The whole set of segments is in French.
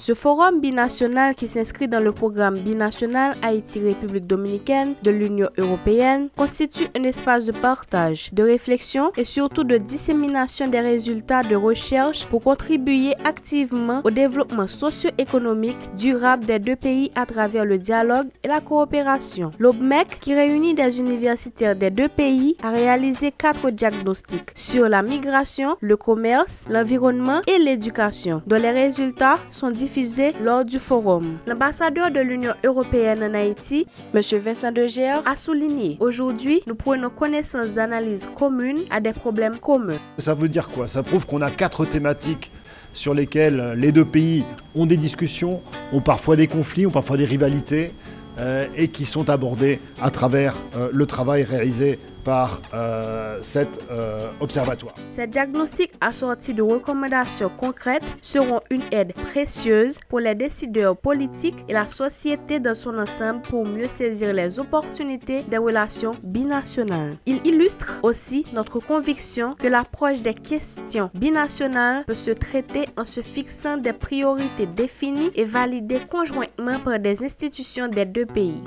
Ce forum binational qui s'inscrit dans le programme binational Haïti-République dominicaine de l'Union européenne constitue un espace de partage, de réflexion et surtout de dissémination des résultats de recherche pour contribuer activement au développement socio-économique durable des deux pays à travers le dialogue et la coopération. L'OBMEC, qui réunit des universitaires des deux pays, a réalisé 4 diagnostics sur la migration, le commerce, l'environnement et l'éducation, dont les résultats sont diffusés lors du forum. L'ambassadeur de l'Union européenne en Haïti, M. Vincent Deger, a souligné: aujourd'hui, nous prenons connaissance d'analyses communes à des problèmes communs. Ça veut dire quoi? Ça prouve qu'on a 4 thématiques sur lesquelles les deux pays ont des discussions, ont parfois des conflits, ont parfois des rivalités, et qui sont abordées à travers le travail réalisé par cet observatoire. Ces diagnostics assortis de recommandations concrètes seront une aide précieuse pour les décideurs politiques et la société dans son ensemble pour mieux saisir les opportunités des relations binationales. Il illustre aussi notre conviction que l'approche des questions binationales peut se traiter en se fixant des priorités définies et validées conjointement par des institutions des deux pays.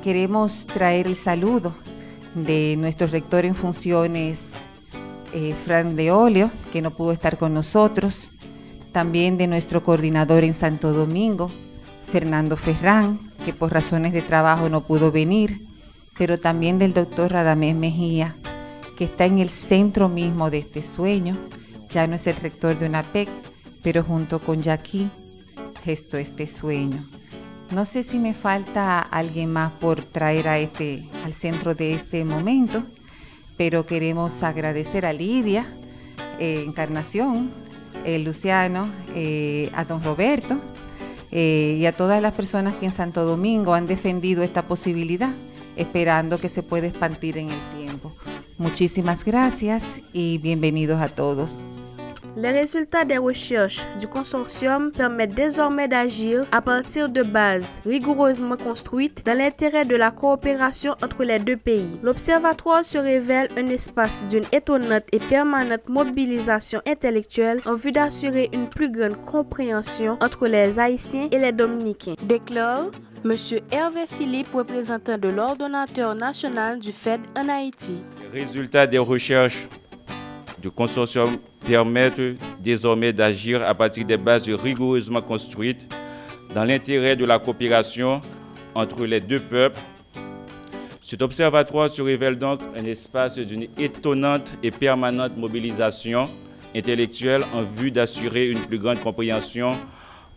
Queremos traer el saludo de nuestro rector en funciones, Fran de Olio, que no pudo estar con nosotros, también de nuestro coordinador en Santo Domingo, Fernando Ferrán, que por razones de trabajo no pudo venir, pero también del doctor Radamés Mejía, que está en el centro mismo de este sueño. Ya no es el rector de UNAPEC, pero junto con Jackie gestó este sueño. No sé si me falta alguien más por traer al centro de este momento, pero queremos agradecer a Lidia, Encarnación, Luciano, a don Roberto y a todas las personas que en Santo Domingo han defendido esta posibilidad, esperando que se pueda expandir en el tiempo. Muchísimas gracias y bienvenidos a todos. Les résultats des recherches du consortium permettent désormais d'agir à partir de bases rigoureusement construites dans l'intérêt de la coopération entre les deux pays. L'Observatoire se révèle un espace d'une étonnante et permanente mobilisation intellectuelle en vue d'assurer une plus grande compréhension entre les Haïtiens et les Dominicains, déclare M. Hervé Philippe, représentant de l'ordonnateur national du FED en Haïti. Les résultats des recherches du consortium permettent désormais d'agir à partir des bases rigoureusement construites dans l'intérêt de la coopération entre les deux peuples. Cet observatoire se révèle donc un espace d'une étonnante et permanente mobilisation intellectuelle en vue d'assurer une plus grande compréhension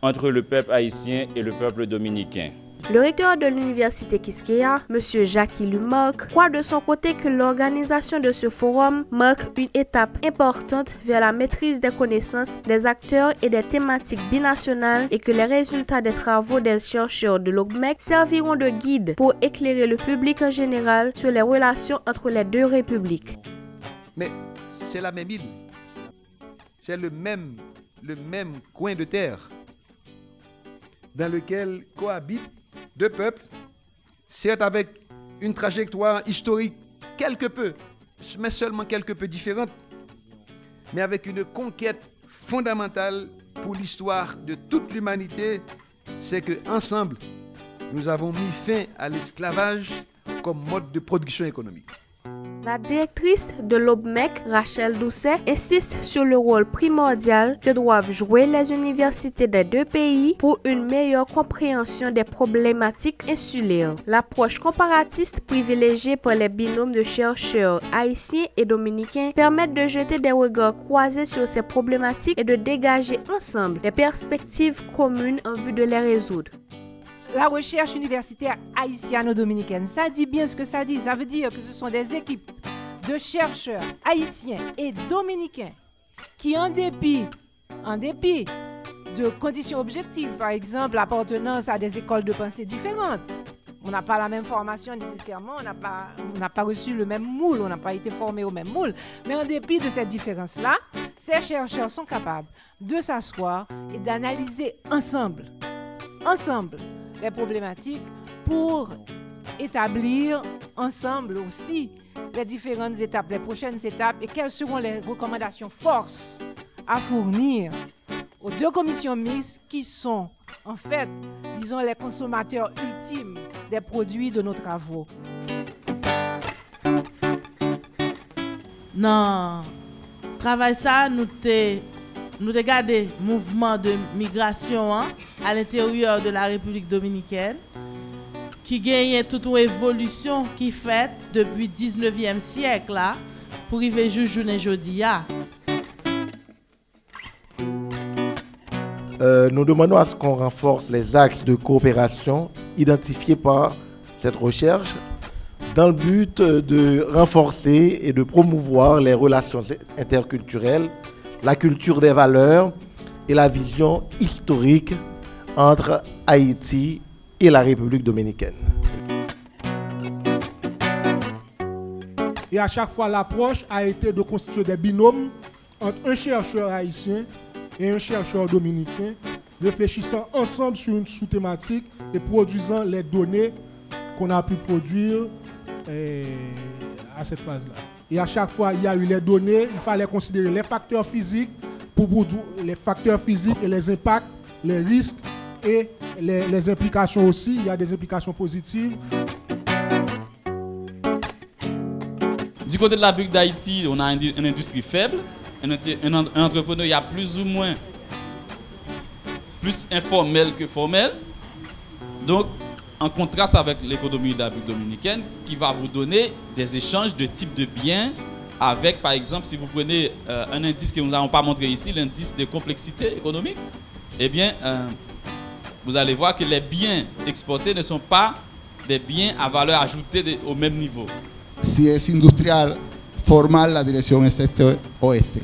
entre le peuple haïtien et le peuple dominicain. Le recteur de l'université Quisqueya, M. Jackie Lumarque, croit de son côté que l'organisation de ce forum marque une étape importante vers la maîtrise des connaissances des acteurs et des thématiques binationales et que les résultats des travaux des chercheurs de l'OBMEC serviront de guide pour éclairer le public en général sur les relations entre les deux républiques. Mais c'est la même île, c'est le même coin de terre dans lequel cohabitent deux peuples, certes avec une trajectoire historique quelque peu, mais seulement quelque peu différente, mais avec une conquête fondamentale pour l'histoire de toute l'humanité, c'est qu'ensemble, nous avons mis fin à l'esclavage comme mode de production économique. La directrice de l'OBMEC, Rachel Doucet, insiste sur le rôle primordial que doivent jouer les universités des deux pays pour une meilleure compréhension des problématiques insulaires. L'approche comparatiste privilégiée par les binômes de chercheurs haïtiens et dominicains permet de jeter des regards croisés sur ces problématiques et de dégager ensemble des perspectives communes en vue de les résoudre. La recherche universitaire haïtiano-dominicaine, ça dit bien ce que ça dit. Ça veut dire que ce sont des équipes de chercheurs haïtiens et dominicains qui, en dépit de conditions objectives, par exemple l'appartenance à des écoles de pensée différentes, on n'a pas la même formation nécessairement, on n'a pas reçu le même moule, on n'a pas été formé au même moule, mais en dépit de cette différence-là, ces chercheurs sont capables de s'asseoir et d'analyser ensemble les problématiques pour établir ensemble aussi les différentes étapes, les prochaines étapes et quelles seront les recommandations forces à fournir aux deux commissions mixtes qui sont, en fait, disons, les consommateurs ultimes des produits de nos travaux. Non, travail ça, nous regardé mouvement de migration à l'intérieur de la République dominicaine qui gagne toute une évolution qui fait depuis 19e siècle là pour arriver jusqu'à journée aujourd'hui. Nous demandons à ce qu'on renforce les axes de coopération identifiés par cette recherche dans le but de renforcer et de promouvoir les relations interculturelles, la culture des valeurs et la vision historique entre Haïti et la République dominicaine. Et à chaque fois, l'approche a été de constituer des binômes entre un chercheur haïtien et un chercheur dominicain, réfléchissant ensemble sur une sous-thématique et produisant les données qu'on a pu produire à cette phase-là. Et à chaque fois, il y a eu les données, il fallait considérer les facteurs physiques et les impacts, les risques et les implications aussi. Il y a des implications positives. Du côté de la République d'Haïti, on a une industrie faible, un entrepreneur, il y a plus ou moins plus informel que formel. Donc, en contraste avec l'économie de la République dominicaine, qui va vous donner des échanges de types de biens avec, par exemple, si vous prenez un indice que nous n'avons pas montré ici, l'indice de complexité économique, eh bien, vous allez voir que les biens exportés ne sont pas des biens à valeur ajoutée au même niveau. Si es industrial, formal, la dirección es este-oeste.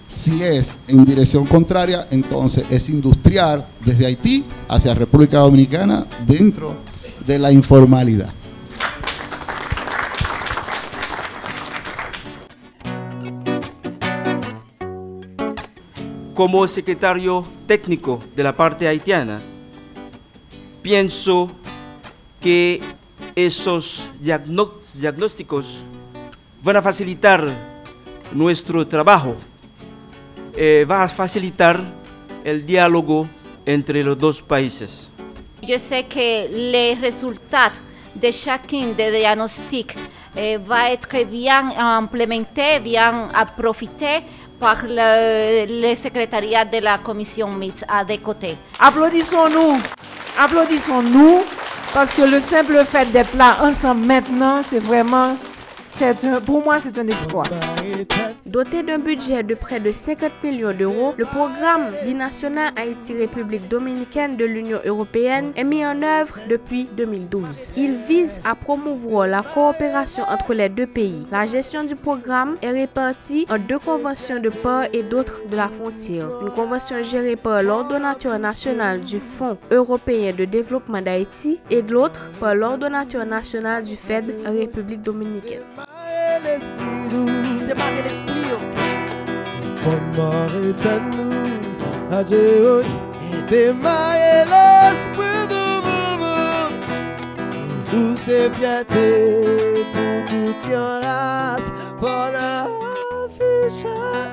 Si es en dirección contraria, entonces es industrial desde Haití hacia República Dominicana dentro de la informalidad. Como secretario técnico de la parte haitiana, pienso que esos diagnósticos van a facilitar nuestro trabajo, va a facilitar el diálogo entre los dos países. Je sais que les résultats de chacun des diagnostics va être bien implémenté, bien profité par le secrétariat de la commission mixte à des côtés. Applaudissons-nous, parce que le simple fait d'être là ensemble maintenant, c'est vraiment, pour moi, c'est un exploit. Doté d'un budget de près de 50 millions d'euros, le programme binational Haïti-République dominicaine de l'Union européenne est mis en œuvre depuis 2012. Il vise à promouvoir la coopération entre les deux pays. La gestion du programme est répartie en deux conventions de part et d'autre de la frontière. Une convention gérée par l'ordonnateur national du Fonds européen de développement d'Haïti et de l'autre par l'ordonnateur national du FED en République dominicaine. Douce fierté pour toute une race, pour la vie.